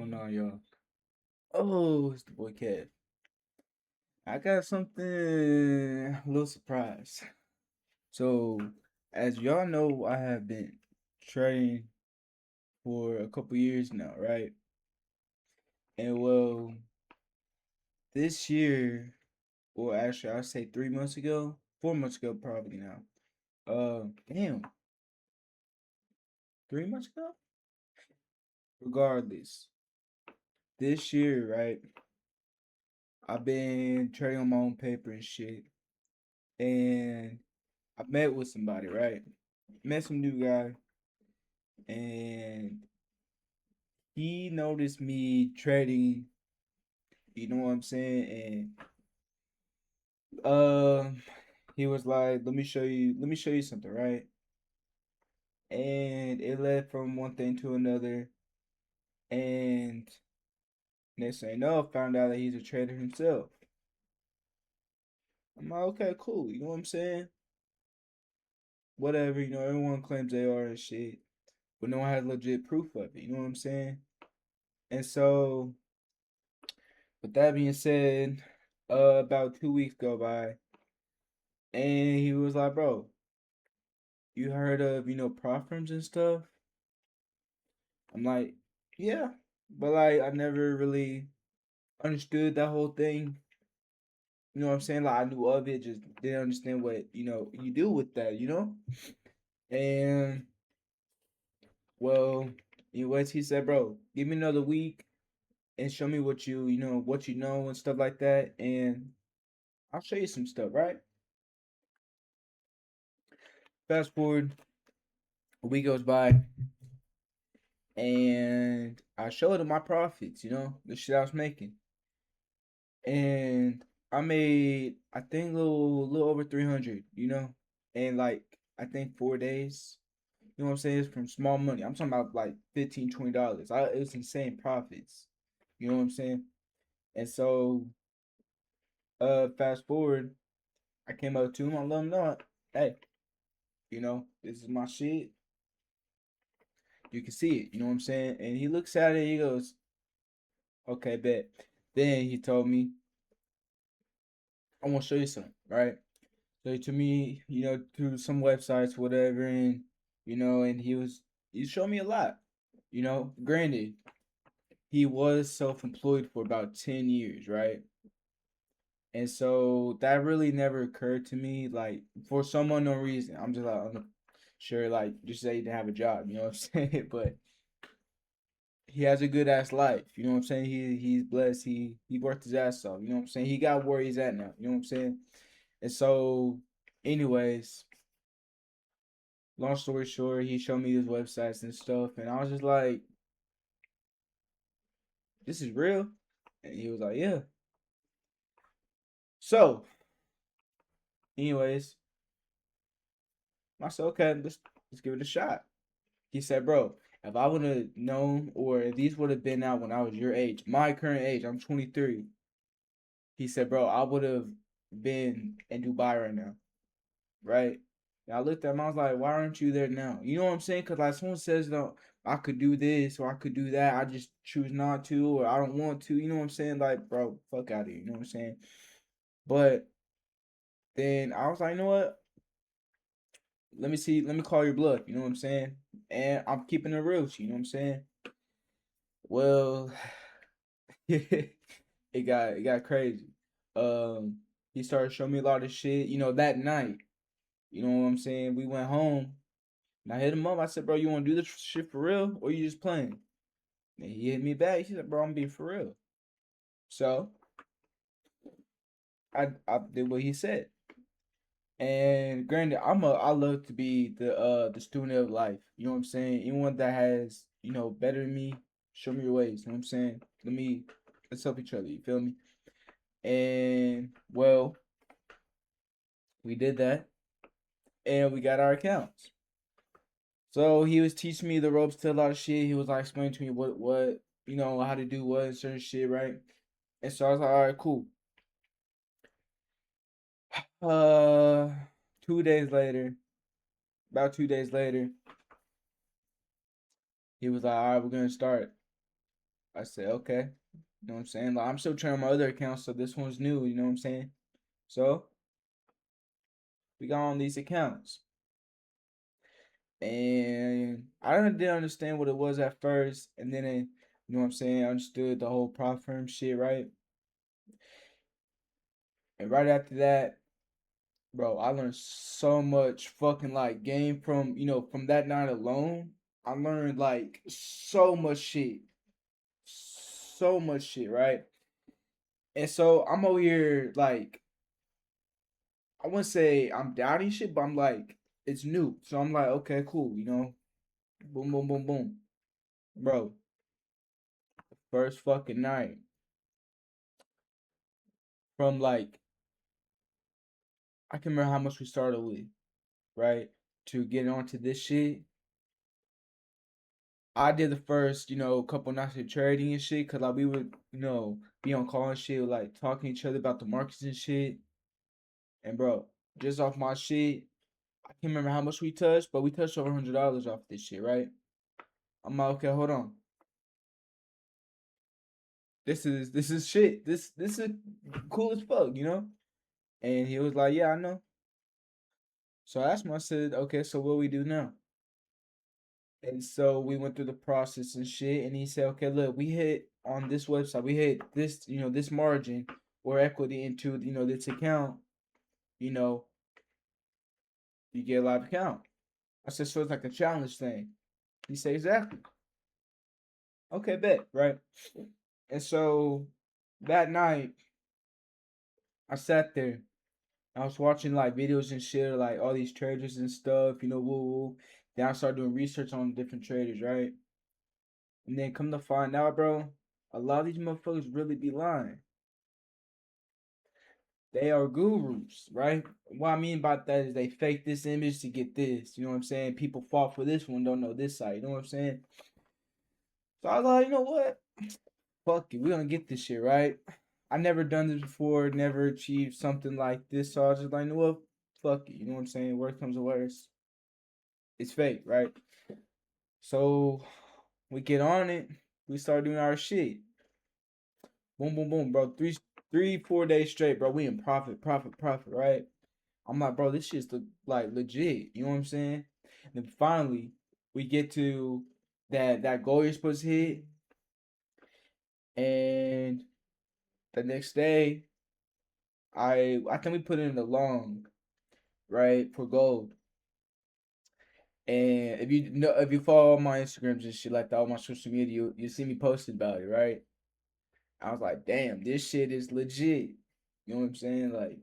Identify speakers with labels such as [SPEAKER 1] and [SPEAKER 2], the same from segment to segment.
[SPEAKER 1] going on, y'all? Oh, it's the boy Kev. I got something a little surprise. So, as y'all know, I have been trading for a couple years now, right? And well, this year, or actually, I'll say 3 months ago, 4 months ago, probably now. Damn, 3 months ago. Regardless, this year, right? I've been trading on my own paper and shit, and I met with somebody, right? Met some new guy, and he noticed me trading. You know what I'm saying? And he was like, "Let me show you. Let me show you something, right?" And it led from one thing to another. And next thing you know, I found out that he's a trader himself. I'm like, okay, cool. You know what I'm saying? Whatever. You know, everyone claims they are and shit, but no one has legit proof of it. You know what I'm saying? And so with that being said, about 2 weeks go by, and he was like, "Bro, you heard of prop firms and stuff?" I'm like, "Yeah," but like I never really understood that whole thing. You know what I'm saying? Like I knew of it, just didn't understand what you do with that. And well, anyways, he said, "Bro, give me another week and show me what you know and stuff like that, and I'll show you some stuff, right?" Fast forward, a week goes by, and I showed him my profits, the shit I was making. And I made I think a little over 300, and like I think 4 days. You know what I'm saying? It's from small money. I'm talking about like $15, $20. It was insane profits. You know what I'm saying? And so fast forward, I came up to him, I let him know, hey, this is my shit. You can see it, you know what I'm saying? And he looks at it, he goes, okay, bet. Then he told me, I want to show you something, right? So to me, through some websites, whatever, and he showed me a lot. Granted, he was self-employed for about 10 years, right? And so that really never occurred to me, like for some unknown reason. I'm just like, I'm sure, like just say he didn't have a job, you know what I'm saying? But he has a good ass life, you know what I'm saying? He's blessed. He worked his ass off, you know what I'm saying? He got where he's at now, you know what I'm saying? And so, anyways, long story short, he showed me his websites and stuff, and I was just like, "This is real," and he was like, "Yeah." So, anyways, I said, "Okay, let's give it a shot." He said, "Bro, if I would have known, or if these would have been out when I was your age, my current age, I'm 23." He said, "Bro, I would have been in Dubai right now, right?" And I looked at him, I was like, "Why aren't you there now?" You know what I'm saying? Because like someone says, "No, I could do this or I could do that. I just choose not to, or I don't want to." You know what I'm saying? Like, bro, fuck out of here. You know what I'm saying? But then I was like, "You know what? Let me see. Let me call your bluff." You know what I'm saying? And I'm keeping it real. You know what I'm saying? Well, it got crazy. Um, he started showing me a lot of shit. That night. You know what I'm saying? We went home. And I hit him up. I said, "Bro, you want to do this shit for real, or you just playing?" And he hit me back. He said, "Bro, I'm being for real." So I did what he said. And granted, I love to be the student of life. You know what I'm saying? Anyone that has better than me, show me your ways. You know what I'm saying? Let's help each other. You feel me? And well, we did that, and we got our accounts. So he was teaching me the ropes to a lot of shit. He was like explaining to me what how to do what and certain shit, right? And so I was like, all right, cool. Uh, 2 days later, about 2 days later, he was like, all right, we're gonna start. I said, okay. You know what I'm saying? Like I'm still trying my other accounts, so this one's new, you know what I'm saying? So we got on these accounts. And I didn't understand what it was at first, and then you know what I'm saying, I understood the whole prop firm shit, right? And right after that, bro, I learned so much fucking like game from from that night alone. I learned like so much shit, right? And so I'm over here like I wouldn't say I'm doubting shit, but I'm like it's new, so I'm like okay, cool, boom, boom, boom, boom, bro. First fucking night from like I can remember how much we started with, right? To get onto this shit. I did the first, couple nights of trading and shit, cause like we would, be on call and shit, like talking to each other about the markets and shit. And bro, just off my shit, I can't remember how much we touched, but we touched over $100 off this shit, right? I'm like, okay, hold on. This is shit. This is cool as fuck, you know? And he was like, yeah, I know. So I asked him, I said, okay, so what we do now? And so we went through the process and shit. And he said, okay, look, we hit on this website, we hit this, this margin or equity into, this account, you know, you get a live account. I said, so it's like a challenge thing. He said, exactly. Okay, bet, right? And so that night, I sat there. I was watching like videos and shit, like all these traders and stuff, woo woo. Then I started doing research on different traders, right? And then come to find out, bro, a lot of these motherfuckers really be lying. They are gurus, right? What I mean by that is they fake this image to get this. You know what I'm saying? People fall for this one, don't know this side. You know what I'm saying? So I was like, you know what? Fuck it, we're gonna get this shit, right? I never done this before, never achieved something like this. So I was just like, you know what? Fuck it. You know what I'm saying? Worst comes to worst. It's fake, right? So we get on it. We start doing our shit. Boom, boom, boom, bro. 4 days straight, bro. We in profit, profit, profit, right? I'm like, bro, this shit's like legit. You know what I'm saying? And then finally, we get to that goal you're supposed to hit, and the next day, I think we put in the long right for gold. And if you follow my Instagrams and shit like that, all my social media, you see me posted about it, right? I was like, damn, this shit is legit. You know what I'm saying? Like,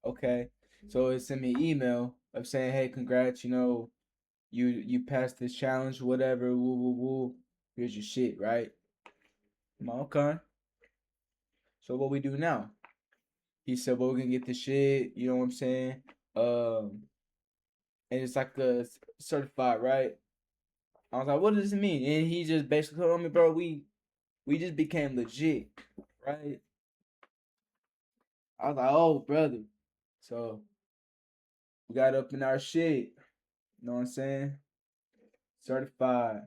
[SPEAKER 1] okay. So it sent me an email of saying, hey, congrats, you passed this challenge, whatever, woo woo woo. Here's your shit, right? I'm like, okay. So what we do now? He said, well, we're gonna get the shit, you know what I'm saying? Um, and it's like a certified, right? I was like, what does it mean? And he just basically told me, bro, we just became legit, right? I was like, oh brother. So we got up in our shit. You know what I'm saying? Certified.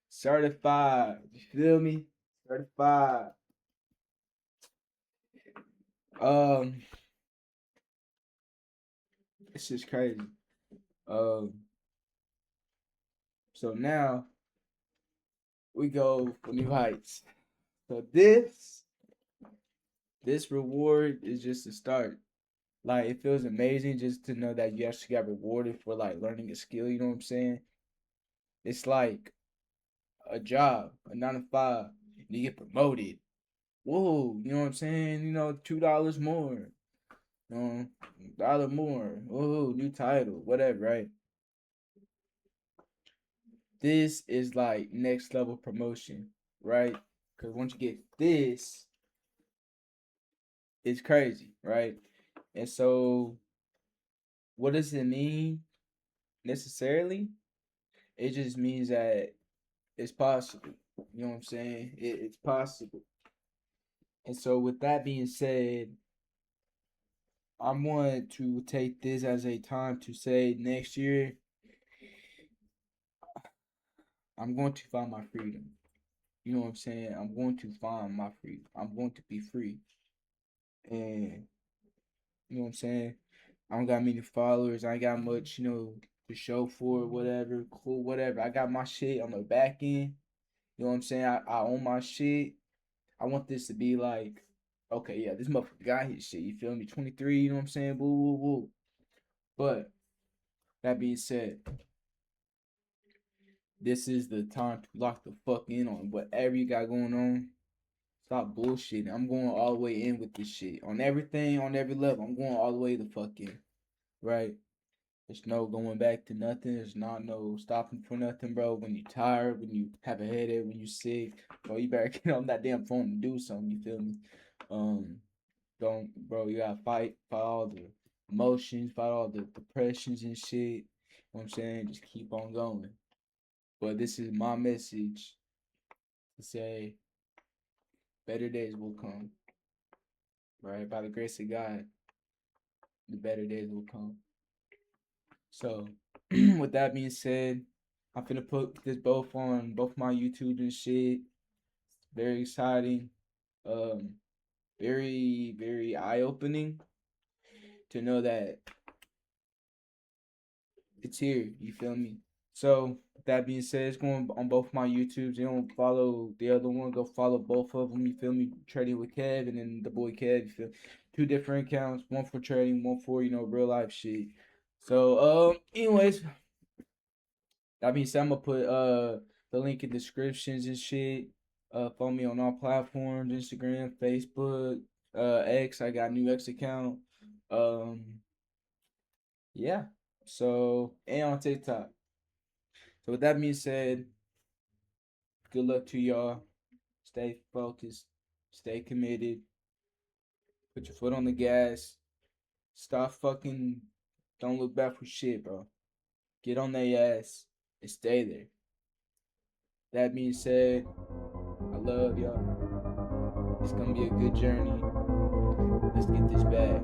[SPEAKER 1] Certified. You feel me? Certified. Um, it's just crazy. Um, so now we go for new heights. So this reward is just a start. Like it feels amazing just to know that you actually got rewarded for like learning a skill, you know what I'm saying? It's like a job, a 9 to 5, and you get promoted. Whoa, you know what I'm saying? $2 more, $1 more. Whoa, new title, whatever, right? This is like next level promotion, right? Because once you get this, it's crazy, right? And so, what does it mean necessarily? It just means that it's possible. You know what I'm saying? It's possible. And so, with that being said, I am want to take this as a time to say next year I'm going to find my freedom. You know what I'm saying? I'm going to find my freedom. I'm going to be free. And you know what I'm saying? I don't got many followers. I ain't got much, to show for it, whatever. Cool, whatever. I got my shit on the back end. You know what I'm saying? I own my shit. I want this to be like, okay, yeah, this motherfucker got his shit. You feel me? 23, you know what I'm saying? Woo, woo, woo. But that being said, this is the time to lock the fuck in on whatever you got going on. Stop bullshitting. I'm going all the way in with this shit. On everything, on every level. I'm going all the way the fuck in. Right? There's no going back to nothing. There's not no stopping for nothing, bro. When you're tired, when you have a headache, when you're sick, bro, you better get on that damn phone and do something. You feel me? Um, don't, bro. You gotta fight all the emotions, fight all the depressions and shit. You know what I'm saying? Just keep on going. But this is my message to say better days will come. Right? By the grace of God, the better days will come. So, with that being said, I'm finna put this both on both my YouTube and shit. Very exciting. Um, very, very eye opening to know that it's here. You feel me? So, with that being said, it's going on both my YouTubes. You don't follow the other one, go follow both of them. You feel me? Trading with Kev and then the boy Kev. You feel two different accounts, one for trading, one for real life shit. So, anyways, that being said, I'm gonna put the link in descriptions and shit. Follow me on all platforms: Instagram, Facebook, X. I got a new X account. Yeah. So and on TikTok. So with that being said, good luck to y'all. Stay focused. Stay committed. Put your foot on the gas. Stop fucking. Don't look back for shit, bro. Get on their ass and stay there. That being said, I love y'all. It's gonna be a good journey. Let's get this bag.